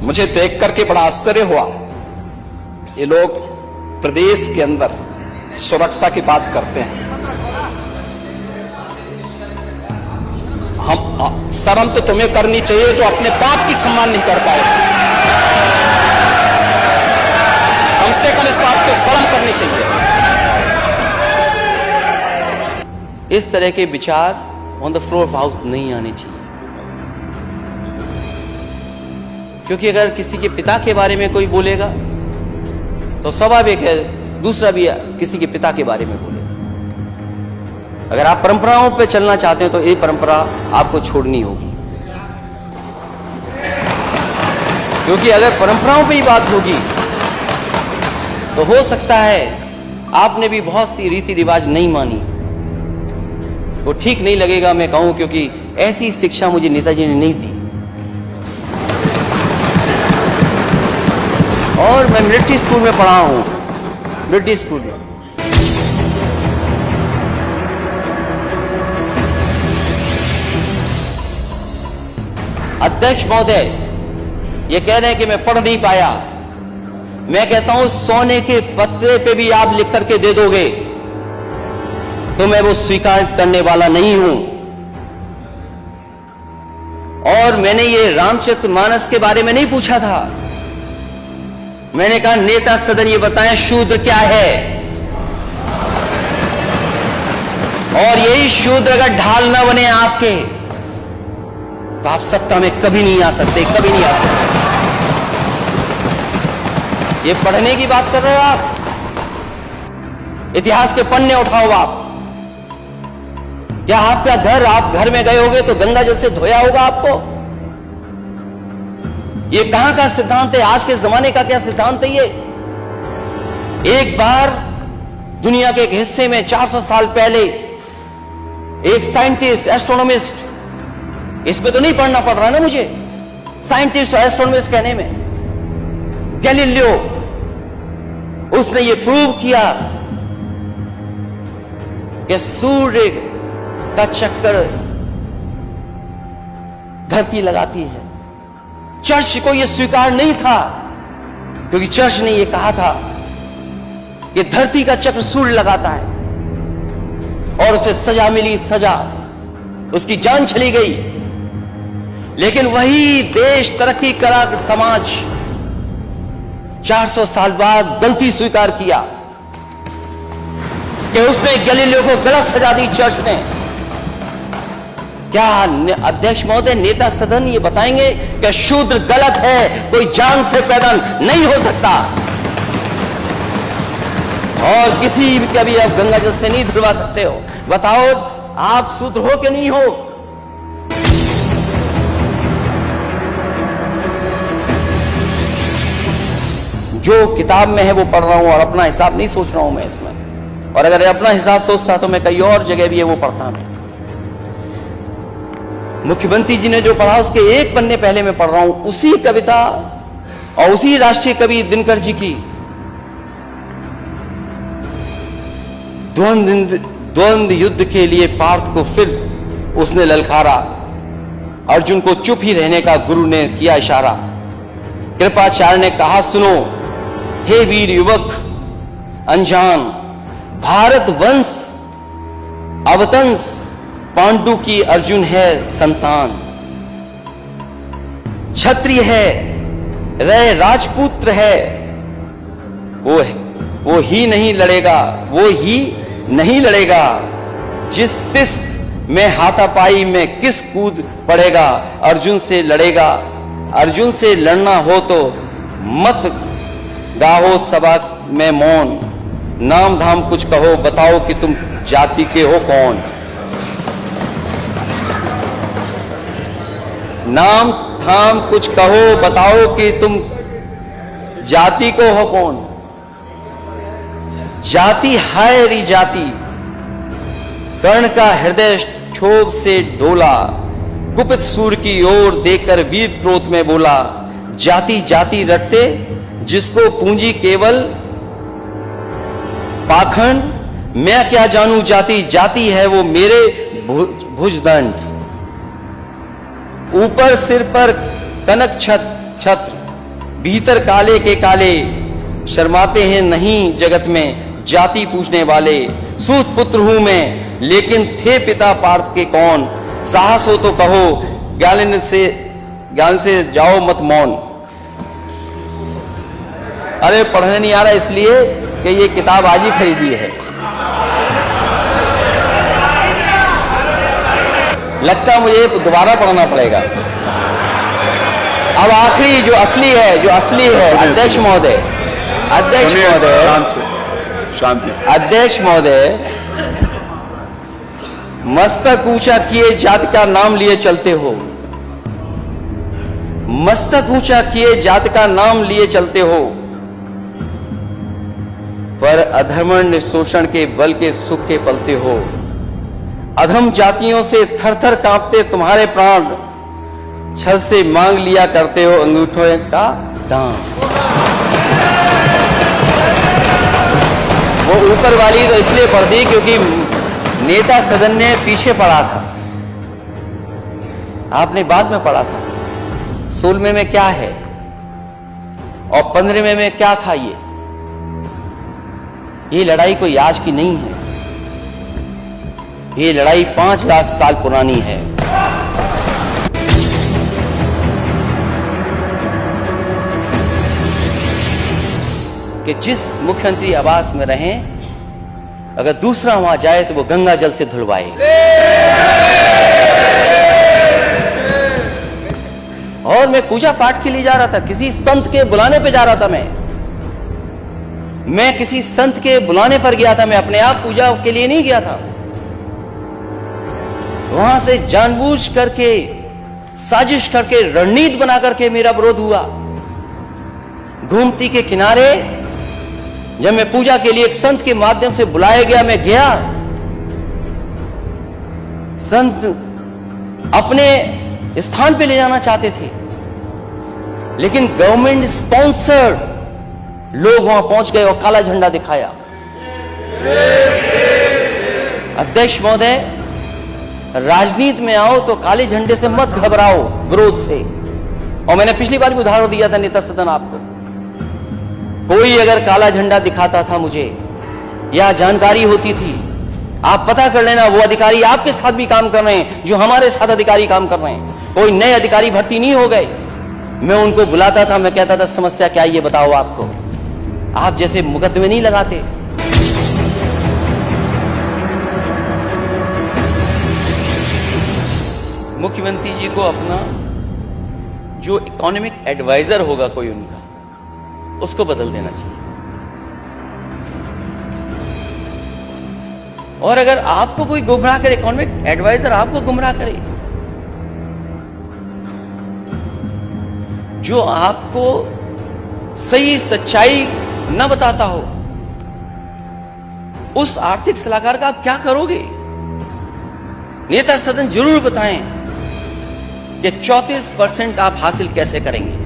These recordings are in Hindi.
मुझे देख करके बड़ा आश्चर्य हुआ। ये लोग प्रदेश के अंदर सुरक्षा की बात करते हैं। हम शर्म तो तुम्हें करनी चाहिए जो अपने बाप की सम्मान नहीं कर पाए। कम से कम इस बात को शर्म करनी चाहिए। इस तरह के विचार on the floor of house नहीं आने चाहिए, क्योंकि अगर किसी के पिता के बारे में कोई बोलेगा तो स्वाभाविक है दूसरा भी किसी के पिता के बारे में बोलेगा। अगर आप परंपराओं पे चलना चाहते हैं तो ये परंपरा आपको छोड़नी होगी, क्योंकि अगर परंपराओं पे ही बात होगी तो हो सकता है आपने भी बहुत सी रीति रिवाज नहीं मानी, वो ठीक नहीं लगेगा मैं कहूं, क्योंकि ऐसी शिक्षा मुझे नेताजी ने नहीं दी। और मैं मिलिट्री स्कूल में पढ़ा हूं, मिलिट्री स्कूल में। अध्यक्ष महोदय ये कह रहे हैं कि मैं पढ़ नहीं पाया। मैं कहता हूं सोने के पत्रे पे भी आप लिख करके दे दोगे तो मैं वो स्वीकार करने वाला नहीं हूं। और मैंने ये रामचरितमानस के बारे में नहीं पूछा था। मैंने कहा नेता सदन ये बताएं शूद्र क्या है, और यही शूद्र अगर ढाल ना बने आपके तो आप सत्ता में कभी नहीं आ सकते, कभी नहीं आ सकते। ये पढ़ने की बात कर रहे हो आप? इतिहास के पन्ने उठाओ आप। क्या आपका घर, आप घर में गए होगे तो गंगा जल से धोया होगा आपको? ये कहां का सिद्धांत है? आज के जमाने का क्या सिद्धांत है ये? एक बार दुनिया के एक हिस्से में 400 साल पहले एक साइंटिस्ट, एस्ट्रोनॉमिस्ट, इसमें तो नहीं पढ़ना पड़ रहा ना मुझे, साइंटिस्ट और एस्ट्रोनॉमिस्ट कहने में, गैलीलियो, उसने ये प्रूव किया कि सूर्य का चक्कर धरती लगाती है। चर्च को यह स्वीकार नहीं था, क्योंकि चर्च ने यह कहा था कि धरती का चक्र सूर्य लगाता है, और उसे सजा मिली, सजा, उसकी जान चली गई। लेकिन वही देश, तरक्की करा समाज 400 साल बाद गलती स्वीकार किया कि उसने गैलीलियो को गलत सजा दी चर्च ने। क्या अध्यक्ष महोदय, नेता सदन ये बताएंगे कि शूद्र गलत है, कोई जान से पैदा नहीं हो सकता, और किसी भी कभी आप गंगा जल से नहीं धुलवा सकते हो? बताओ आप शूद्र हो कि नहीं हो? जो किताब में है वो पढ़ रहा हूं और अपना हिसाब नहीं सोच रहा हूं मैं इसमें। और अगर अपना हिसाब सोचता तो मैं कई और जगह भी है वो पढ़ता मैं। मुख्यमंत्री जी ने जो पढ़ा उसके एक पन्ने पहले मैं पढ़ रहा हूं, उसी कविता और उसी राष्ट्रीय कवि दिनकर जी की द्वंद्व युद्ध के लिए पार्थ को फिर उसने ललकारा। अर्जुन को चुप ही रहने का गुरु ने किया इशारा। कृपाचार्य ने कहा सुनो हे वीर युवक अनजान, भारत वंश अवतंस पांडु की अर्जुन है संतान। क्षत्रिय है रह राजपुत्र है, वो ही नहीं लड़ेगा, वो ही नहीं लड़ेगा। जिस तिस में हाथापाई में किस कूद पड़ेगा, अर्जुन से लड़ेगा। अर्जुन से लड़ना हो तो मत गाहो सभा में मौन, नाम धाम कुछ कहो बताओ कि तुम जाति के हो कौन। नाम धाम कुछ कहो बताओ कि तुम जाति को हो कौन। जाति हाय री जाति, कर्ण का हृदय क्षोभ से डोला। कुपित सूर की ओर देखकर वीर क्रोध में बोला, जाति जाति रटते जिसको पूंजी केवल पाखंड। मैं क्या जानू जाति, जाति है वो मेरे भुजदंड। ऊपर सिर पर कनक छत्र, भीतर काले के काले, शर्माते हैं नहीं जगत में जाति पूछने वाले। सूत पुत्र हूं मैं लेकिन थे पिता पार्थ के कौन, साहस हो तो कहो ज्ञान से जाओ मत मौन। अरे पढ़ने नहीं आ रहा इसलिए कि ये किताब आज ही खरीदी है, लगता मुझे दोबारा पढ़ना पड़ेगा। अब आखिरी जो असली है अध्यक्ष महोदय, शांति। अध्यक्ष महोदय, मस्तक ऊंचा किए जाति का नाम लिए चलते हो, मस्तक ऊंचा किए जाति का नाम लिए चलते हो, पर अधर्मण्य शोषण के बल के सुख के पलते हो। अधम जातियों से थर थर कांपते तुम्हारे प्राण, छल से मांग लिया करते हो अंगूठों का दाम। वो ऊपर वाली तो इसलिए पढ़ दी क्योंकि नेता सदन ने पीछे पढ़ा था, आपने बाद में पढ़ा था। 16वें में क्या है और 15वें में क्या था, ये लड़ाई कोई आज की नहीं है, ये लड़ाई 5 लाख साल पुरानी है। कि जिस मुख्यमंत्री आवास में रहें, अगर दूसरा वहां जाए तो वो गंगा जल से धुलवाए। और मैं पूजा पाठ के लिए जा रहा था, किसी संत के बुलाने पे जा रहा था। मैं किसी संत के बुलाने पर गया था, मैं अपने आप पूजा के लिए नहीं गया था। वहां से जानबूझ करके, साजिश करके, रणनीति बना करके मेरा विरोध हुआ। गोमती के किनारे जब मैं पूजा के लिए एक संत के माध्यम से बुलाया गया, मैं गया। संत अपने स्थान पे ले जाना चाहते थे, लेकिन गवर्नमेंट स्पॉन्सर्ड लोग वहां पहुंच गए और काला झंडा दिखाया। अध्यक्ष महोदय, राजनीति में आओ तो काले झंडे से मत घबराओ, विरोध से। और मैंने पिछली बार भी उदाहरण दिया था नेता सदन आपको, कोई अगर काला झंडा दिखाता था मुझे या जानकारी होती थी, आप पता कर लेना वो अधिकारी आपके साथ भी काम कर रहे हैं जो हमारे साथ अधिकारी काम कर रहे हैं। कोई नए अधिकारी भर्ती नहीं हो गए। मैं उनको बुलाता था, मैं कहता था समस्या क्या ये बताओ आपको, आप जैसे मुकदमे नहीं लगाते। मुख्यमंत्री जी को अपना जो इकोनॉमिक एडवाइजर होगा कोई उनका, उसको बदल देना चाहिए। और अगर आपको कोई गुमराह करे, इकोनॉमिक एडवाइजर आपको गुमराह करे, जो आपको सही सच्चाई न बताता हो, उस आर्थिक सलाहकार का आप क्या करोगे? नेता सदन जरूर बताएं कि 34% आप हासिल कैसे करेंगे।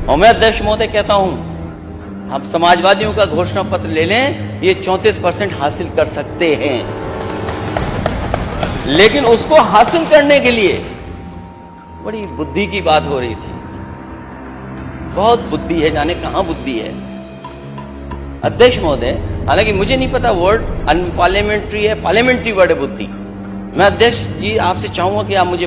और मैं अध्यक्ष महोदय कहता हूं, आप समाजवादियों का घोषणा पत्र ले लें, ये 34% हासिल कर सकते हैं। लेकिन उसको हासिल करने के लिए बड़ी बुद्धि की बात हो रही थी। बहुत बुद्धि है, जाने कहां बुद्धि है। अध्यक्ष महोदय, हालांकि मुझे नहीं पता वर्ड अनपार्लियामेंट्री है, पार्लियामेंट्री वर्ड है बुद्धि। मैं अध्यक्ष जी आपसे चाहूंगा कि आप मुझे